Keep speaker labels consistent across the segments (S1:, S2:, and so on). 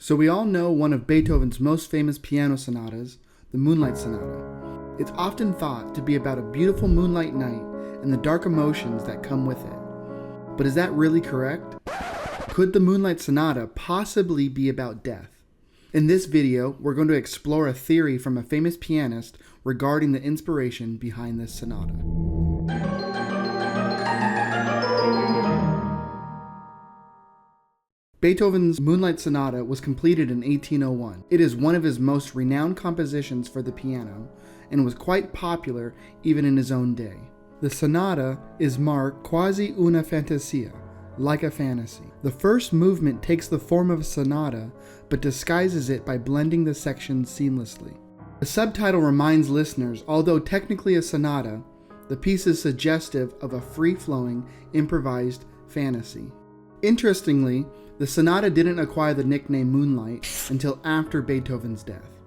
S1: So we all know one of Beethoven's most famous piano sonatas, the Moonlight Sonata. It's often thought to be about a beautiful moonlight night and the dark emotions that come with it. But is that really correct? Could the Moonlight Sonata possibly be about death? In this video, we're going to explore a theory from a famous pianist regarding the inspiration behind this sonata. Beethoven's Moonlight Sonata was completed in 1801. It is one of his most renowned compositions for the piano, and was quite popular even in his own day. The sonata is marked quasi una fantasia, like a fantasy. The first movement takes the form of a sonata, but disguises it by blending the sections seamlessly. The subtitle reminds listeners, although technically a sonata, the piece is suggestive of a free-flowing, improvised fantasy. Interestingly, the sonata didn't acquire the nickname Moonlight until after Beethoven's death.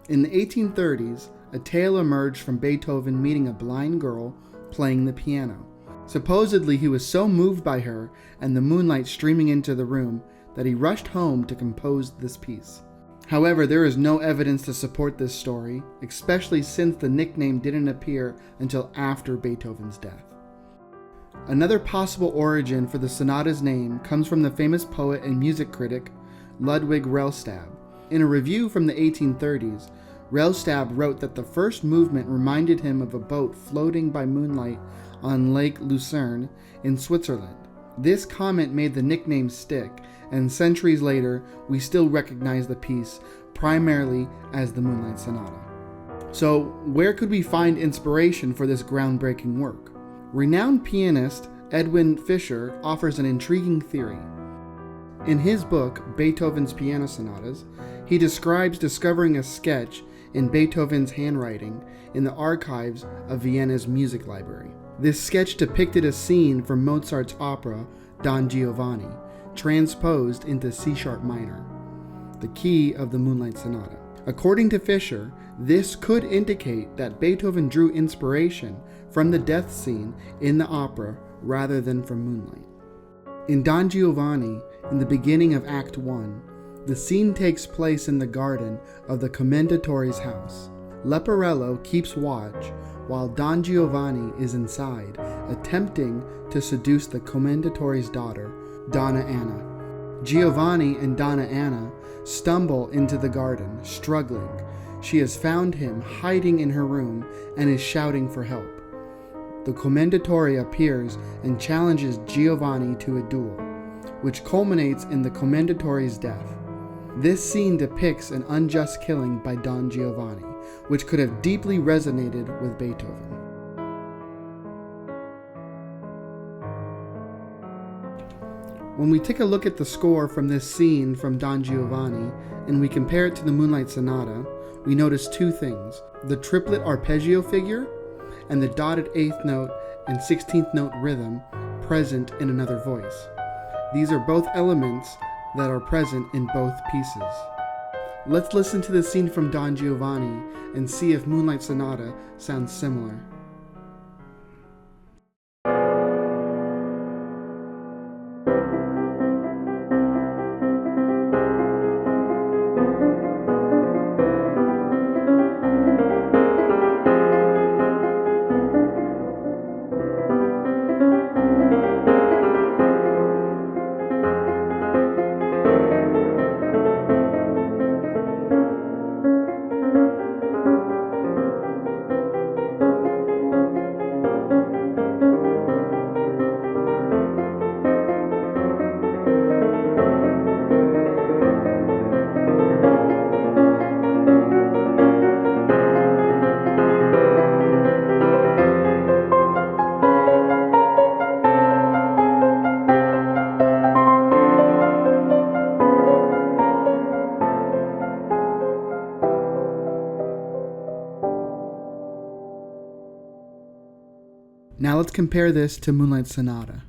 S1: In the 1830s, a tale emerged from Beethoven meeting a blind girl playing the piano. Supposedly, he was so moved by her and the moonlight streaming into the room that he rushed home to compose this piece. However, there is no evidence to support this story, especially since the nickname didn't appear until after Beethoven's death. Another possible origin for the sonata's name comes from the famous poet and music critic Ludwig Rellstab. In a review from the 1830s, Rellstab wrote that the first movement reminded him of a boat floating by moonlight on Lake Lucerne in Switzerland. This comment made the nickname stick, and centuries later, we still recognize the piece primarily as the Moonlight Sonata. So, where could we find inspiration for this groundbreaking work? Renowned pianist Edwin Fischer offers an intriguing theory. In his book, Beethoven's Piano Sonatas, he describes discovering a sketch in Beethoven's handwriting in the archives of Vienna's music library. This sketch depicted a scene from Mozart's opera, Don Giovanni, transposed into C-sharp minor, the key of the Moonlight Sonata. According to Fischer, this could indicate that Beethoven drew inspiration from the death scene in the opera rather than from moonlight. In Don Giovanni, in the beginning of Act 1, the scene takes place in the garden of the commendatore's house. Leporello keeps watch while Don Giovanni is inside, attempting to seduce the commendatore's daughter, Donna Anna. Giovanni and Donna Anna stumble into the garden, struggling. She has found him hiding in her room and is shouting for help. The commendatore appears and challenges Giovanni to a duel, which culminates in the commendatore's death. This scene depicts an unjust killing by Don Giovanni, which could have deeply resonated with Beethoven. When we take a look at the score from this scene from Don Giovanni, and we compare it to the Moonlight Sonata, we notice two things: the triplet arpeggio figure, and the dotted 8th note and 16th note rhythm present in another voice. These are both elements that are present in both pieces. Let's listen to the scene from Don Giovanni and see if Moonlight Sonata sounds similar. Now let's compare this to Moonlight Sonata.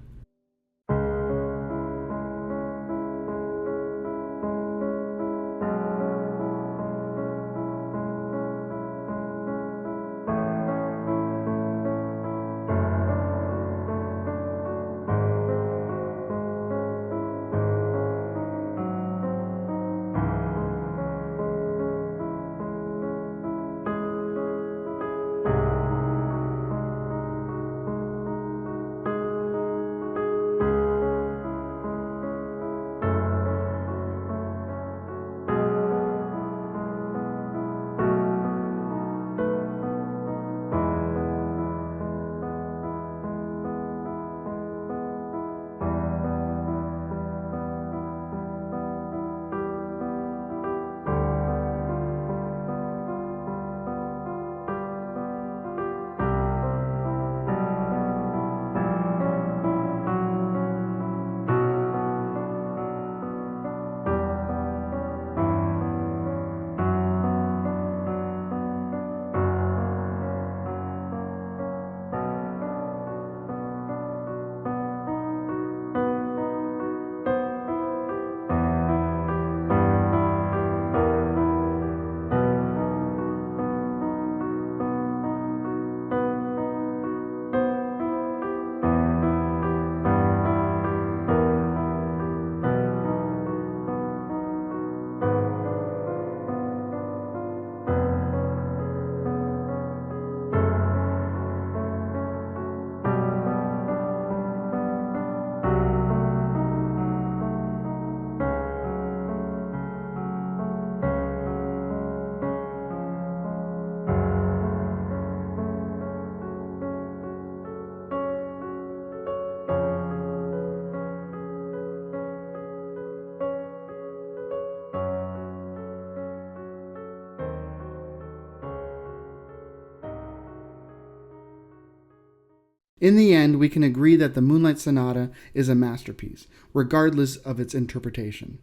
S1: In the end, we can agree that the Moonlight Sonata is a masterpiece, regardless of its interpretation.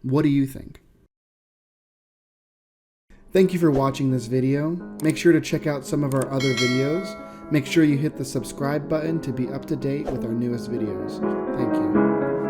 S1: What do you think? Thank you for watching this video. Make sure to check out some of our other videos. Make sure you hit the subscribe button to be up to date with our newest videos. Thank you.